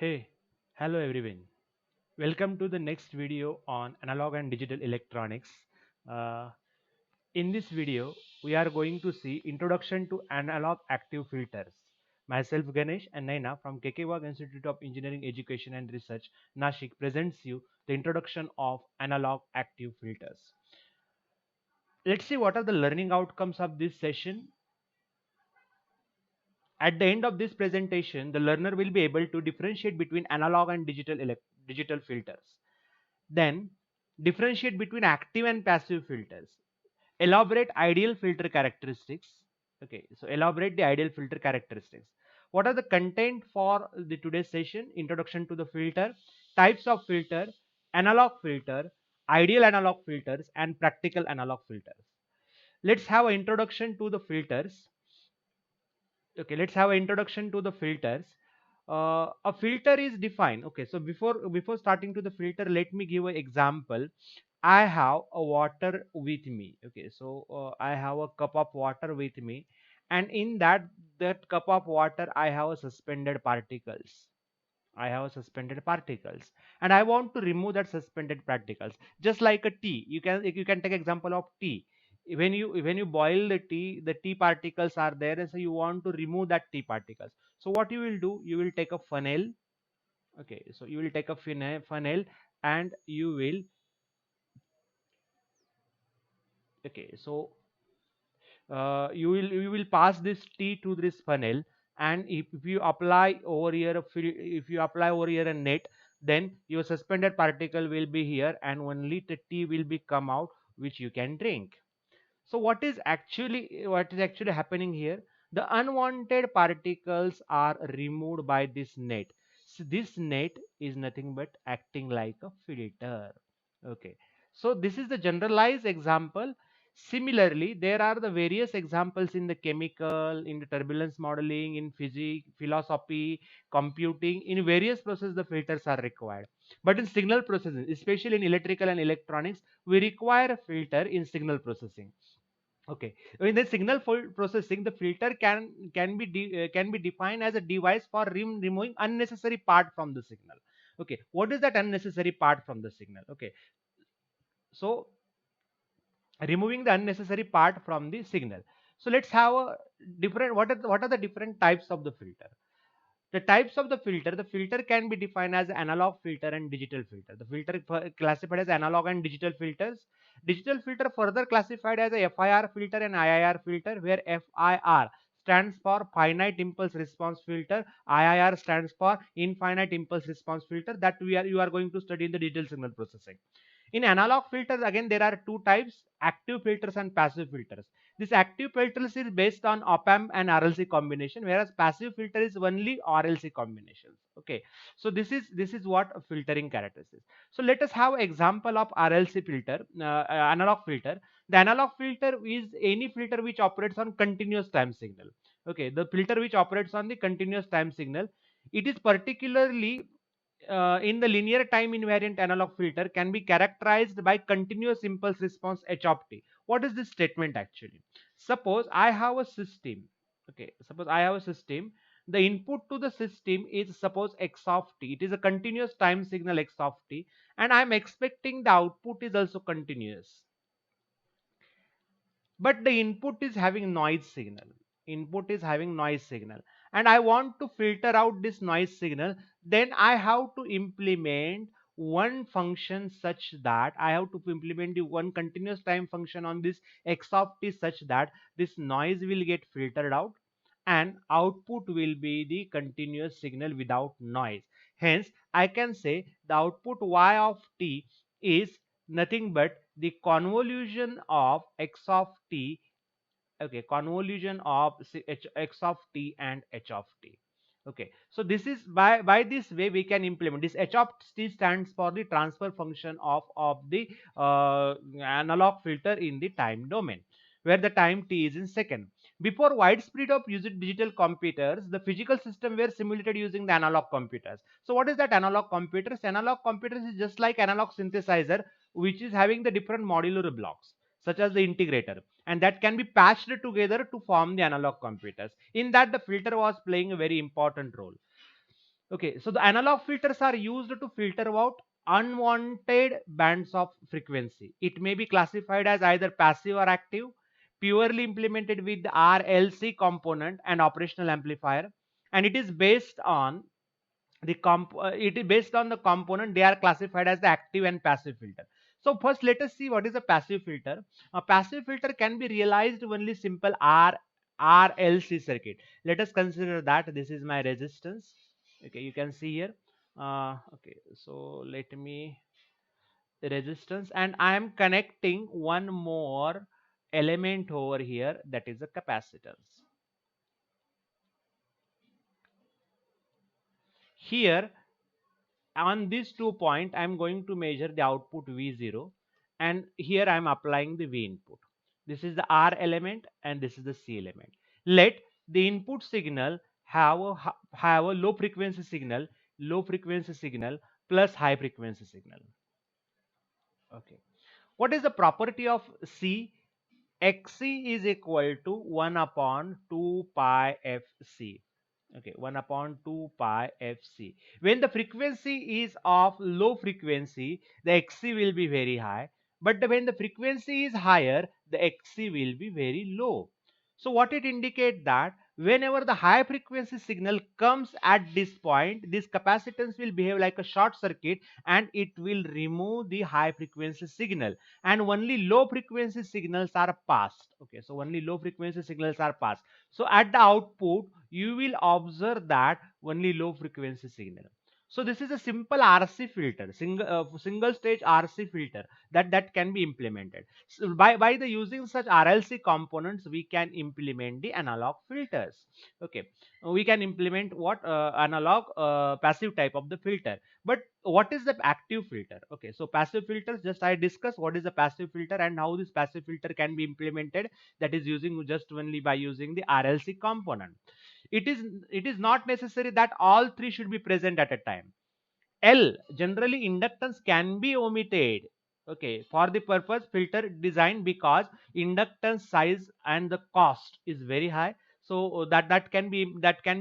Hey, hello everyone. Welcome to the next video on analog and digital electronics. Uh, in this video, we are going to see introduction to analog active filters. Myself Ganesh and Naina from Kekewag Institute of Engineering Education and Research, Nashik presents you the introduction of analog active filters. Let's see what are the learning outcomes of this session. At the end of this presentation, the learner will be able to differentiate between analog and digital filters. Then differentiate between active and passive filters. Elaborate ideal filter characteristics. Okay, so elaborate the ideal filter characteristics. What are the content for the today's session? Introduction to the filter, types of filter, analog filter, ideal analog filters, and practical analog filters. Let's have an introduction to the filters. Okay, let's have an introduction to the filters. A filter is defined. Okay, so before starting to the filter, let me give an example. I have a water with me. Okay, so I have a cup of water with me, and in that cup of water, I have a suspended particles. I have a suspended particles, and I want to remove that suspended particles. Just like a tea, you can take example of tea. When you boil the tea particles are there, and so you want to remove that tea particles. So what you will do? You will take a funnel. Okay, so you will take a funnel, and you will. Okay, so you will pass this tea to this funnel, and if you apply over here if you apply over here a net, then your suspended particle will be here, and only the tea will be come out, which you can drink. So what is actually happening here? The unwanted particles are removed by this net. So this net is nothing but acting like a filter. Okay. So this is the generalized example. Similarly, there are the various examples in the chemical, in the turbulence modeling, in physics, philosophy, computing. In various processes, the filters are required. But in signal processing, especially in electrical and electronics, we require a filter in signal processing. Okay, in the signal processing, the filter can be defined as a device for removing unnecessary part from the signal. Okay, what is that unnecessary part from the signal? Okay, so removing the unnecessary part from the signal. So let's have a different. What are the different types of the filter? The types of the filter can be defined as analog filter and digital filter. The filter classified as analog and digital filters. Digital filter further classified as a FIR filter and IIR filter, where FIR stands for finite impulse response filter, IIR stands for infinite impulse response filter, that you are going to study in the digital signal processing. In analog filters, again, there are two types: active filters and passive filters. This active filters is based on op-amp and RLC combination, whereas passive filter is only RLC combinations. Okay, so this is what a filtering characteristics. So let us have example of RLC filter, analog filter. The analog filter is any filter which operates on continuous time signal. Okay, the filter which operates on the continuous time signal. It is particularly in the linear time invariant analog filter can be characterized by continuous impulse response h of t. What is this statement actually? Suppose I have a system. Okay, suppose I have a system. The input to the system is suppose x of t. It is a continuous time signal x of t, and I am expecting the output is also continuous. But the input is having noise signal. Input is having noise signal, and I want to filter out this noise signal. Then I have to implement one function such that I have to implement the one continuous time function on this x of t, such that this noise will get filtered out and output will be the continuous signal without noise. Hence I can say the output y of t is nothing but the convolution of x of t. Okay, convolution of x of t and h of t. Okay, so this is by this way we can implement this. H of t stands for the transfer function of the analog filter in the time domain, where the time t is in second. Before widespread of using digital computers, the physical system were simulated using the analog computers. So what is that analog computers? Analog computers is just like analog synthesizer, which is having the different modular blocks such as the integrator, and that can be patched together to form the analog computers. In that, the filter was playing a very important role. Okay, so the analog filters are used to filter out unwanted bands of frequency. It may be classified as either passive or active, purely implemented with the RLC component and operational amplifier, and it is based on it is based on the component. They are classified as the active and passive filter. So first let us see what is a passive filter. A passive filter can be realized only simple RLC circuit. Let us consider that this is my resistance. Okay, you can see here. Okay, so let me resistance, and I am connecting one more element over here, that is a capacitance. Here on these 2 points I'm going to measure the output V0, and here I'm applying the V input. This is the R element and this is the C element. Let the input signal have a low frequency signal plus high frequency signal. Okay, what is the property of C? Xc is equal to 1 upon 2 pi fc. Okay, 1 upon 2 pi fc. When the frequency is of low frequency, the xc will be very high, but when the frequency is higher, the xc will be very low. So what it indicates that whenever the high frequency signal comes at this point, this capacitance will behave like a short circuit and it will remove the high frequency signal, and only low frequency signals are passed. Okay, so only low frequency signals are passed. So at the output you will observe that only low frequency signal. So this is a simple RC filter, single stage RC filter that can be implemented. So by the using such RLC components, we can implement the analog filters. Okay, we can implement what analog passive type of the filter. But what is the active filter? Okay, so passive filters, just I discussed what is the passive filter and how this passive filter can be implemented. That is using just only by using the RLC component. It is not necessary that all three should be present at a time. L, generally inductance can be omitted, okay, for the purpose filter design, because inductance size and the cost is very high. So that can be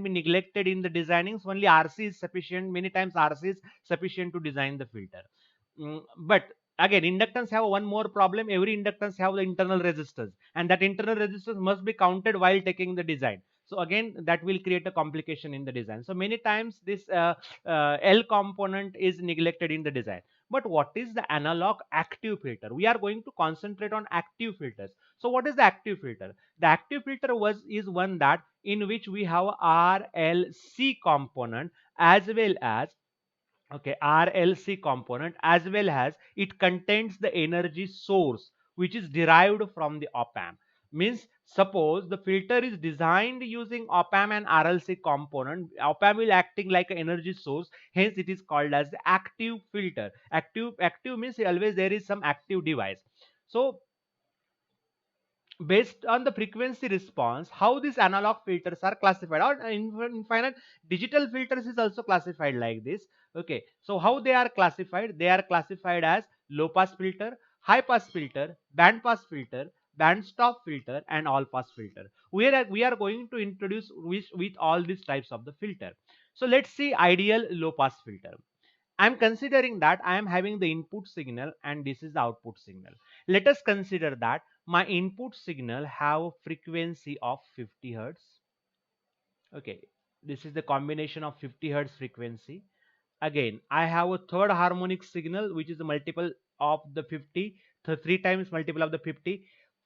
neglected in the designings. Only RC is sufficient. Many times RC is sufficient to design the filter. But again, inductance have one more problem. Every inductance have the internal resistance, and that internal resistance must be counted while taking the design. So again, that will create a complication in the design. So many times this L component is neglected in the design. But what is the analog active filter? We are going to concentrate on active filters. So what is the active filter? The active filter is one that in which we have RLC component as well as, okay, RLC component, as well as it contains the energy source which is derived from the op amp. Means suppose the filter is designed using op amp and RLC component, op amp will acting like an energy source, hence it is called as the active filter. Active means always there is some active device. So based on the frequency response, how these analog filters are classified, or in final digital filters is also classified like this. Okay, so how they are classified? They are classified as low pass filter, high pass filter, band pass filter, band stop filter, and all pass filter. We are going to introduce with all these types of the filter. So let's see ideal low pass filter. I'm considering that I am having the input signal and this is the output signal. Let us consider that my input signal have a frequency of 50 hertz. Okay, this is the combination of 50 hertz frequency. Again, I have a third harmonic signal which is a multiple of the 50, so 3 times multiple of the 50,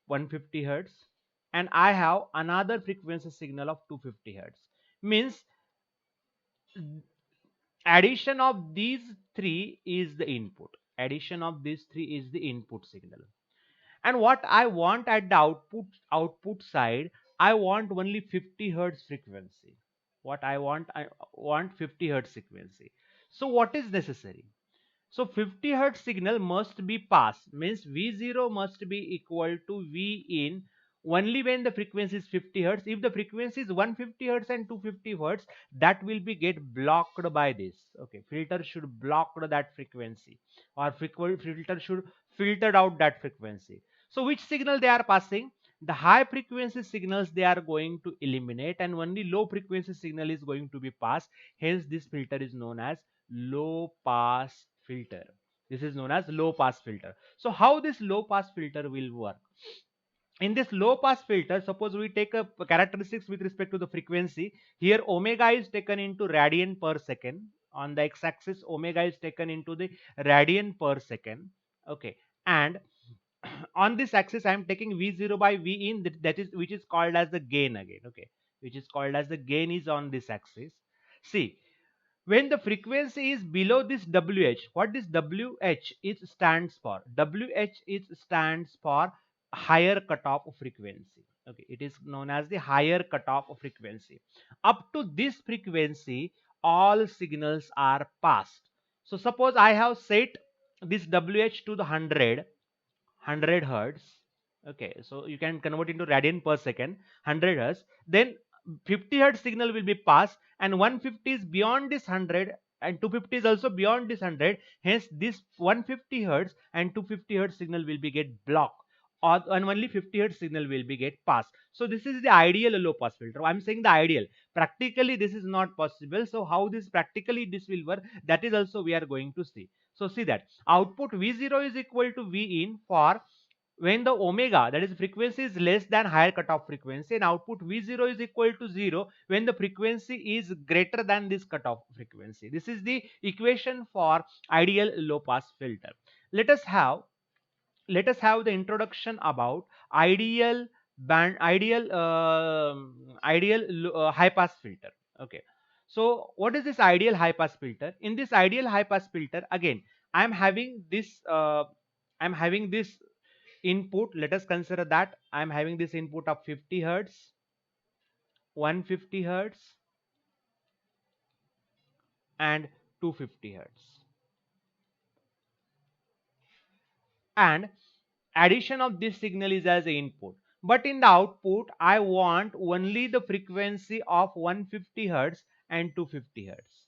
150 hertz, and I have another frequency signal of 250 hertz. Means addition of these three is the input. Addition of these three is the input signal. And what I want at the output side, I want only 50 hertz frequency. What I want 50 hertz frequency. So what is necessary? So 50 hertz signal must be passed, means V0 must be equal to V in only when the frequency is 50 hertz. If the frequency is 150 hertz and 250 hertz, that will be get blocked by this. Okay, filter should block that frequency, or filter should filtered out that frequency. So which signal they are passing? the high frequency signals they are going to eliminate, and only low frequency signal is going to be passed. Hence this filter is known as low pass filter. This is known as low pass filter. So how this low pass filter will work? In this low pass filter, suppose we take a characteristics with respect to the frequency. Here omega is taken into radian per second. On the x-axis, omega is taken into the radian per second. Okay, and on this axis I am taking v0 by v in, that is, which is called as the gain again. Okay, which is called as the gain is on this axis. See, when the frequency is below this wh, what this wh is stands for? Wh is stands for higher cutoff frequency. Okay, it is known as the higher cutoff frequency. Up to this frequency, all signals are passed. So suppose I have set this wh to the 100 hertz. Okay, so you can convert into radian per second, 100 hertz. Then 50 hertz signal will be passed, and 150 is beyond this 100, and 250 is also beyond this 100. Hence this 150 hertz and 250 hertz signal will be get blocked, or and only 50 hertz signal will be get passed. So this is the ideal low pass filter. I'm saying the ideal. Practically this is not possible. So how this practically this will work, that is also we are going to see. So see that output v0 is equal to v in for when the omega, that is frequency, is less than higher cutoff frequency, and output v0 is equal to 0 when the frequency is greater than this cutoff frequency. This is the equation for ideal low pass filter. Let us have the introduction about ideal band, ideal high pass filter. Okay, so what is this ideal high pass filter? In this ideal high pass filter, again I'm having this input. Let us consider that I'm having this input of 50 hertz, 150 hertz, and 250 hertz, and addition of this signal is as a input. But in the output, I want only the frequency of 150 hertz and 250 hertz.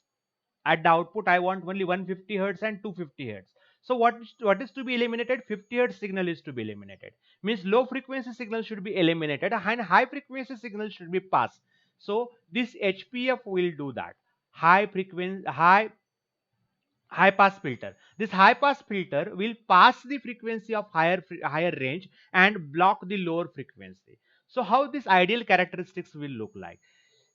At the output, I want only 150 hertz and 250 hertz. So what is to be eliminated? 50 hertz signal is to be eliminated. Means low frequency signal should be eliminated and high frequency signal should be passed. So this HPF will do that. High pass filter. This high pass filter will pass the frequency of higher range and block the lower frequency. So how this ideal characteristics will look like?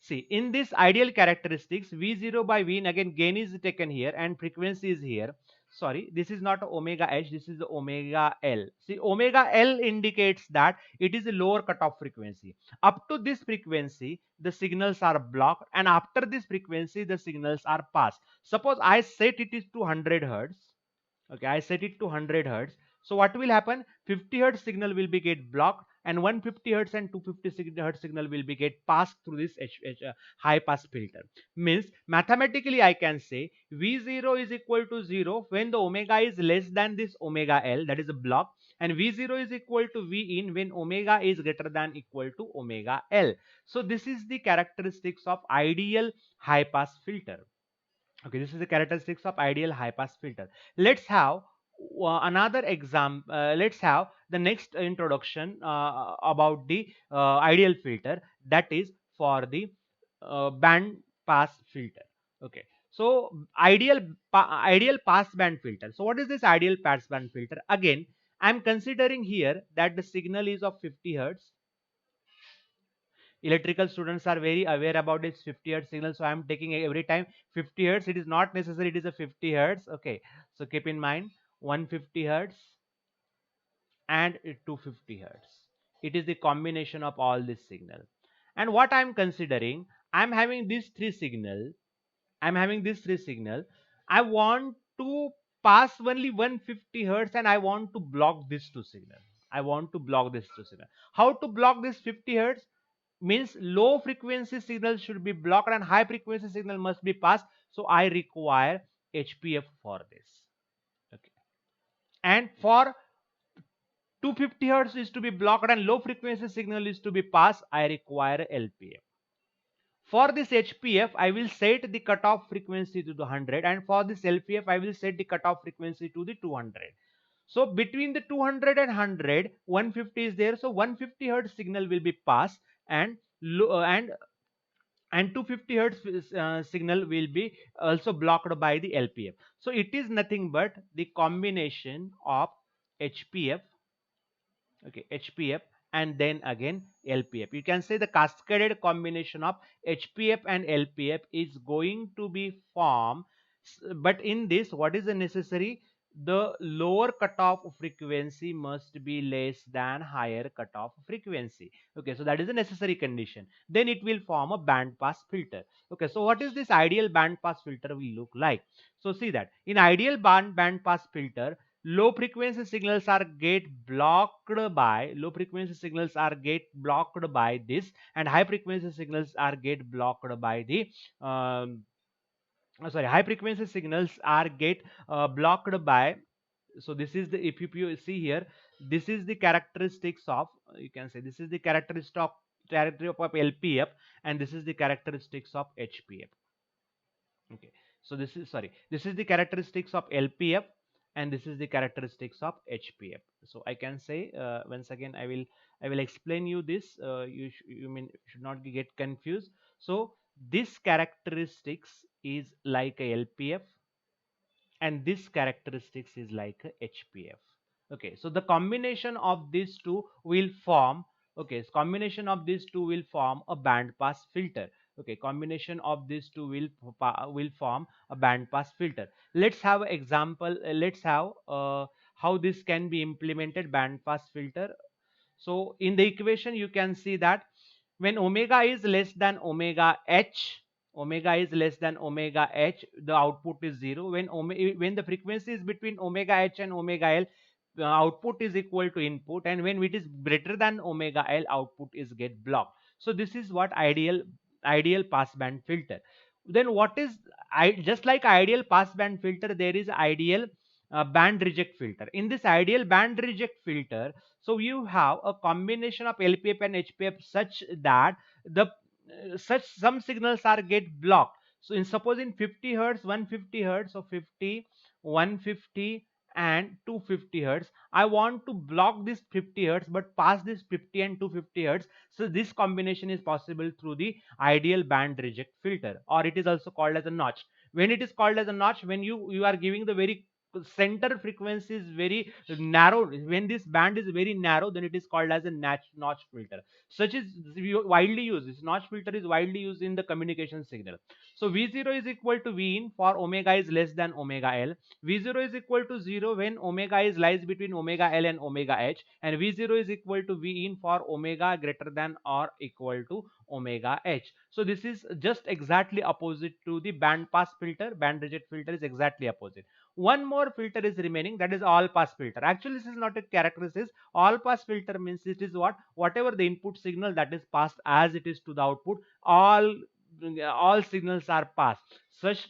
See, in this ideal characteristics, v0 by v in, again gain is taken here and frequency is here. Sorry, this is not omega h, this is the omega L. See, omega L indicates that it is a lower cutoff frequency. Up to this frequency, the signals are blocked, and after this frequency, the signals are passed. Suppose I set it is to 100 hertz. Okay, I set it to 100 hertz. So what will happen? 50 hertz signal will be get blocked, and 150 hertz and 250 hertz signal will be get passed through this high pass filter. Means mathematically I can say v0 is equal to 0 when the omega is less than this omega L, that is a block, and v0 is equal to v in when omega is greater than equal to omega L. So this is the characteristics of ideal high pass filter. Okay, this is the characteristics of ideal high pass filter. Let's have another example. Let's have the next introduction about the ideal filter, that is for the band pass filter. Okay, so ideal pass band filter. So what is this ideal pass band filter? Again, I'm considering here that the signal is of 50 hertz. Electrical students are very aware about this 50 hertz signal, so I am taking every time 50 hertz. It is not necessary it is a 50 hertz. Okay, so keep in mind 150 hertz and 250 hertz. It is the combination of all this signal. And what I am considering, I am having these three signal. I want to pass only 150 hertz, and I want to block this two signal. How to block this 50 hertz? Means low frequency signal should be blocked and high frequency signal must be passed. So I require HPF for this. Okay, and for 250 hertz is to be blocked and low frequency signal is to be passed, I require LPF. For this HPF, I will set the cutoff frequency to the 100, and for this LPF, I will set the cutoff frequency to the 200. So between the 200 and 100, 150 is there. So 150 hertz signal will be passed, and and 250 hertz signal will be also blocked by the LPF. So it is nothing but the combination of HPF, okay, HPF, and then again LPF. You can say the cascaded combination of HPF and LPF is going to be formed. But in this, what is the necessary? The lower cutoff frequency must be less than higher cutoff frequency. Okay, so that is a necessary condition. Then it will form a band pass filter. Okay, so what is this ideal band pass filter will look like? So see that in ideal band pass filter, low frequency signals are get blocked by this, and high frequency signals are get blocked by the um, high frequency signals are get blocked by. So this is the, if you see here, this is the characteristics of, you can say this is the characteristic of LPF, and this is the characteristics of HPF. Okay, so this is, sorry, this is the characteristics of LPF, and this is the characteristics of HPF. So I can say, once again, I will explain you this. You mean should not get confused. So this characteristics is like a LPF, and this characteristics is like a HPF. Okay, so the combination of these two will form, okay, so combination of these two will form a band pass filter. Okay, combination of these two will form a band pass filter. Let's have an example. Let's have how this can be implemented band pass filter. So in the equation, you can see that when omega is less than omega h, omega is less than omega h, the output is 0. When the frequency is between omega h and omega l, output is equal to input, and when it is greater than omega l, output is get blocked. So this is what ideal pass band filter. Then what is, just like ideal pass band filter, there is ideal band reject filter. In this ideal band reject filter, so you have a combination of LPF and HPF such that the such some signals are get blocked. So in suppose in 50 hertz, 150 hertz, so 50, 150 and 250 hertz, I want to block this 50 hertz but pass this 50 and 250 hertz. So this combination is possible through the ideal band reject filter, or it is also called as a notch. When it is called as a notch, when you are giving the very center frequency is very narrow, when this band is very narrow, then it is called as a notch filter. Such is widely used, this notch filter is widely used in the communication signal. So v0 is equal to v in for omega is less than omega l. V0 is equal to 0 when omega is lies between omega l and omega h, and v0 is equal to v in for omega greater than or equal to omega h. So this is just exactly opposite to the band pass filter. Band reject filter is exactly opposite. One more filter is remaining, that is all pass filter. Actually this is not a characteristic. All pass filter means it is what, whatever the input signal that is passed as it is to the output, all signals are passed. Such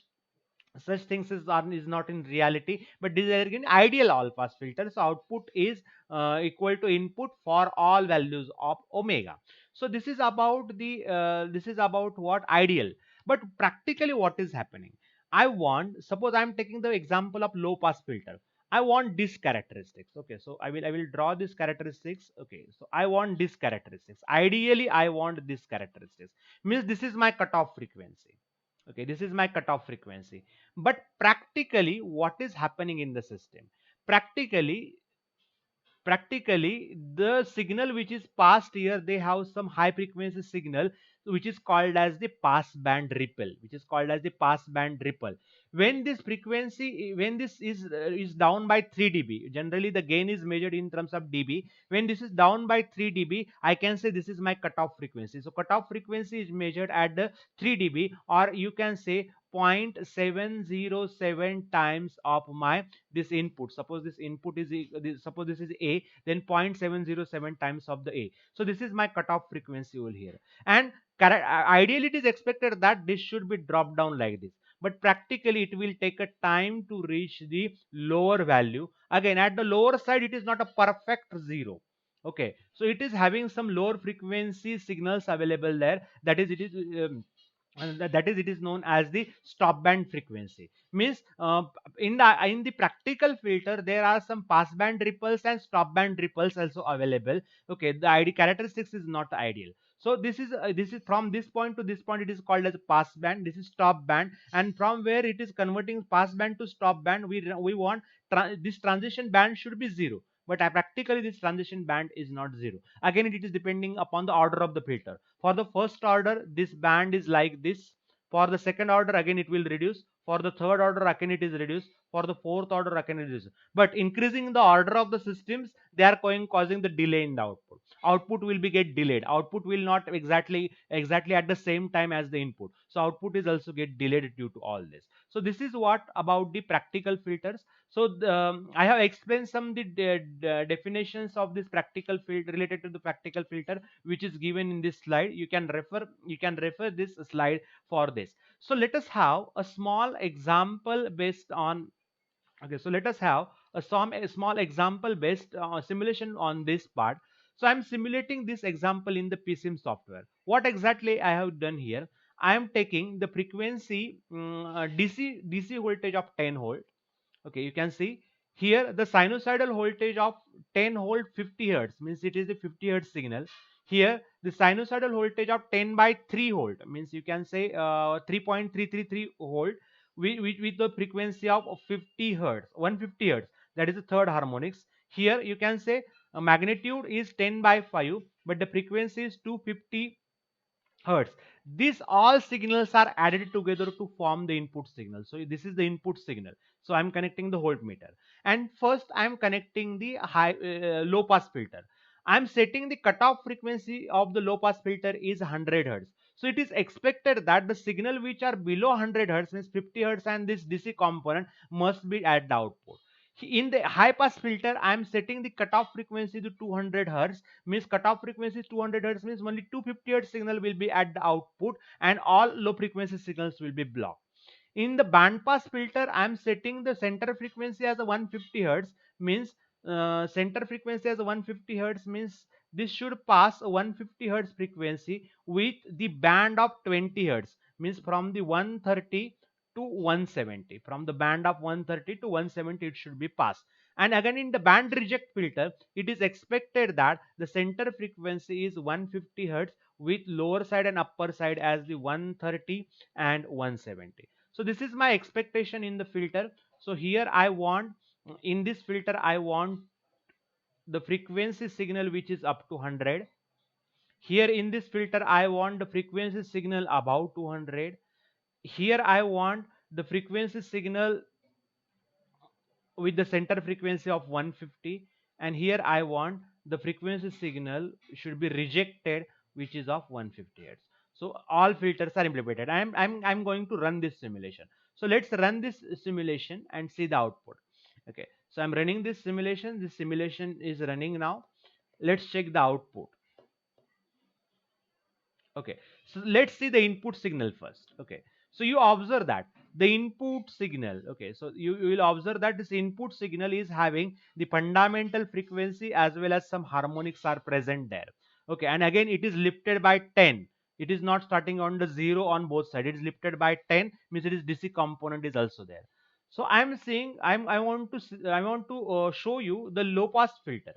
things is not in reality, but this is again ideal all pass filter. So output is equal to input for all values of omega. So this is about the this is about what ideal. But practically what is happening, I want, suppose I am taking the example of low pass filter, I want this characteristics. Okay, so I will draw this characteristics. Okay, so I want this characteristics, ideally I want this characteristics, means this is my cutoff frequency. Okay, this is my cutoff frequency. But practically what is happening in the system, practically the signal which is passed here, they have some high frequency signal which is called as the pass band ripple, which is called as the pass band ripple. When this frequency, when this is down by 3 dB, generally the gain is measured in terms of dB. When this is down by 3 dB, I can say this is my cutoff frequency. So cutoff frequency is measured at the 3 dB, or you can say 0.707 times of my this input. Suppose this input is suppose this is a, then 0.707 times of the a. So this is my cutoff frequency over here. And ideally it is expected that this should be dropped down like this, but practically it will take a time to reach the lower value. Again, at the lower side it is not a perfect zero. Okay, so it is having some lower frequency signals available there, that is it is and that is, it is known as the stop band frequency. Means in the practical filter there are some pass band ripples and stop band ripples also available. Okay, the id characteristics is not ideal. So this is from this point to this point, it is called as pass band. This is stop band, and from where it is converting pass band to stop band, we want this transition band should be zero. But practically this transition band is not zero. Again, it is depending upon the order of the filter. For the first order, this band is like this. For the second order, again it will reduce. For the third order, again it is reduced. For the fourth order, again it is. But increasing the order of the systems, they are causing the delay in the output. Output will be get delayed. Output will not exactly at the same time as the input. So output is also get delayed due to all this. So this is what about the practical filters. So I have explained some the definitions of this practical filter related to the practical filter, which is given in this slide. You can refer this slide for this. So let us have a small example based on. Okay, so let us have a small example based simulation on this part. So I'm simulating this example in the PSIM software. What exactly I have done here? I am taking the frequency DC voltage of 10 volt. Okay, you can see here the sinusoidal voltage of 10 volt 50 hertz, means it is a 50 hertz signal. Here the sinusoidal voltage of 10 by 3 volt, means you can say 3.333 volt, with the frequency of 50 hertz, 150 hertz, that is the third harmonics. Here you can say magnitude is 10 by 5, but the frequency is 250 hertz. These all signals are added together to form the input signal. So this is the input signal. So I'm connecting the voltmeter, and first I'm connecting the low pass filter. I'm setting the cutoff frequency of the low pass filter is 100 hertz. So it is expected that the signal which are below 100 hertz, means 50 hertz, and this DC component must be at the output. In the high pass filter, I am setting the cutoff frequency to 200 hertz. Means cutoff frequency is 200 hertz, means only 250 hertz signal will be at the output, and all low frequency signals will be blocked. In the band pass filter, I am setting the center frequency as a 150 hertz. Means center frequency as a 150 hertz, means this should pass a 150 hertz frequency with the band of 20 hertz, means from the 130 to 170. From the band of 130 to 170 it should be passed. And again, in the band reject filter, it is expected that the center frequency is 150 hertz with lower side and upper side as the 130 and 170. So this is my expectation in the filter. So here I want, in this filter I want the frequency signal which is up to 100. Here in this filter I want the frequency signal above 200. Here I want the frequency signal with the center frequency of 150, and here I want the frequency signal should be rejected, which is of 150 hertz. So all filters are implemented. I'm going to run this simulation. So let's run this simulation and see the output. Okay, so I'm running this simulation. This simulation is running now. Let's check the output. Okay, so let's see the input signal first. Okay, so you observe that the input signal, okay, so you will observe that this input signal is having the fundamental frequency as well as some harmonics are present there. Okay, and again it is lifted by 10. It is not starting on the 0 on both sides. It is lifted by 10, means it is DC component is also there. So I'm saying I want to show you the low pass filter,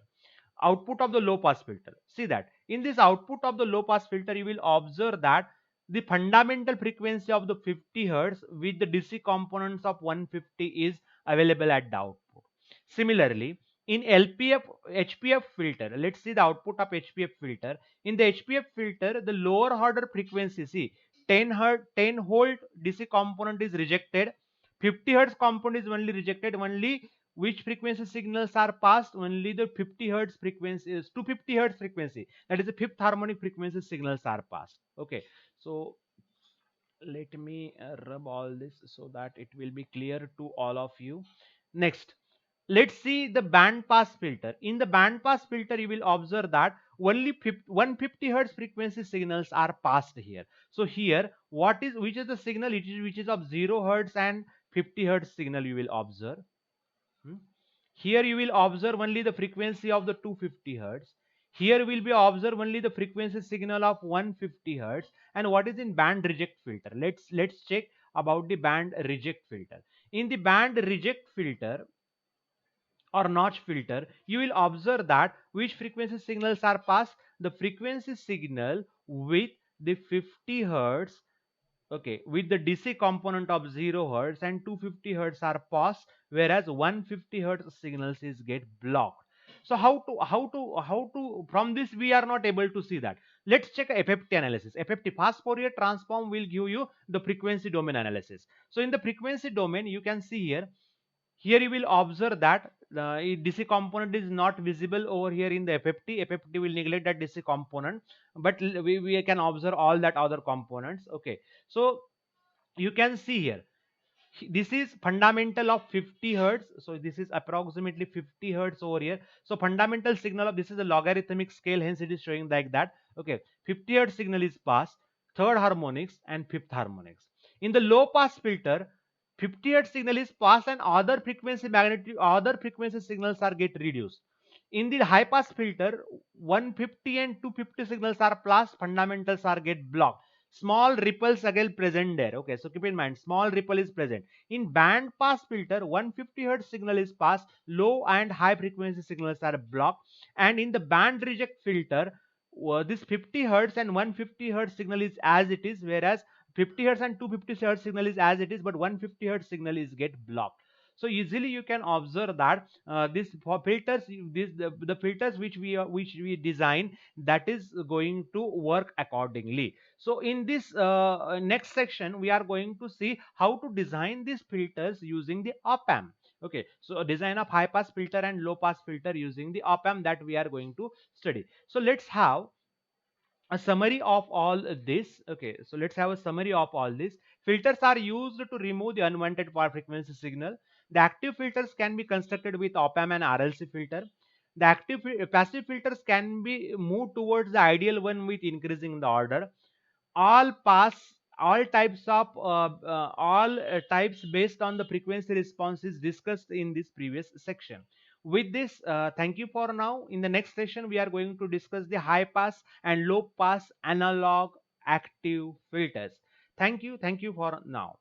output of the low pass filter. See that in this output of the low pass filter, you will observe that the fundamental frequency of the 50 hertz with the DC components of 150 is available at the output. Similarly, in LPF HPF filter, let's see the output of HPF filter. In the HPF filter, the lower order frequency, see 10 hertz 10 volt DC component is rejected. 50 hertz component is only rejected. Only which frequency signals are passed? Only the 50 hertz frequency is 250 hertz frequency, that is the fifth harmonic frequency signals are passed. Okay, so let me rub all this so that it will be clear to all of you. Next, let's see the band pass filter. In the band pass filter, you will observe that only 150 hertz frequency signals are passed here. So here, which is the signal which is of 0 hertz and 50 hertz signal you will observe. Hmm? Here you will observe only the frequency of the 250 hertz. Here will be observe only the frequency signal of 150 hertz. And what is in band reject filter? Let's check about the band reject filter. In the band reject filter or notch filter, you will observe that which frequency signals are passed. The frequency signal with the 50 hertz, okay, with the DC component of 0 hertz and 250 hertz are passed, whereas 150 hertz signals is get blocked. So how to from this we are not able to see that. Let's check FFT analysis. FFT, fast Fourier transform, will give you the frequency domain analysis. So in the frequency domain you can see here, you will observe that the DC component is not visible over here in the FFT. FFT will neglect that DC component, but we can observe all that other components. Okay, so you can see here, this is fundamental of 50 hertz. So this is approximately 50 hertz over here. So fundamental signal of, this is a logarithmic scale, hence it is showing like that. Okay, 50 hertz signal is passed, third harmonics and fifth harmonics. In the low pass filter, 50 hertz signal is passed and other frequency magnitude, other frequency signals are get reduced. In the high pass filter, 150 and 250 signals are passed, fundamentals are get blocked. Small ripples again present there. Okay, so keep in mind, small ripple is present. In band pass filter, 150 hertz signal is passed, low and high frequency signals are blocked. And in the band reject filter, this 50 hertz and 150 hertz signal is as it is, whereas 50 hertz and 250 hertz signal is as it is, but 150 hertz signal is get blocked. So easily you can observe that this for filters, the filters which we design, that is going to work accordingly. So in this next section we are going to see how to design these filters using the op amp. Okay, so a design of high pass filter and low pass filter using the op amp, that we are going to study. So let's have a summary of all this. Okay, so let's have a summary of all this. Filters are used to remove the unwanted power frequency signal. The active filters can be constructed with op amp and RLC filter. The passive filters can be moved towards the ideal one with increasing the order. All pass, all types of all types based on the frequency response is discussed in this previous section. With this, thank you for now. In the next session we are going to discuss the high pass and low pass analog active filters. Thank you for now.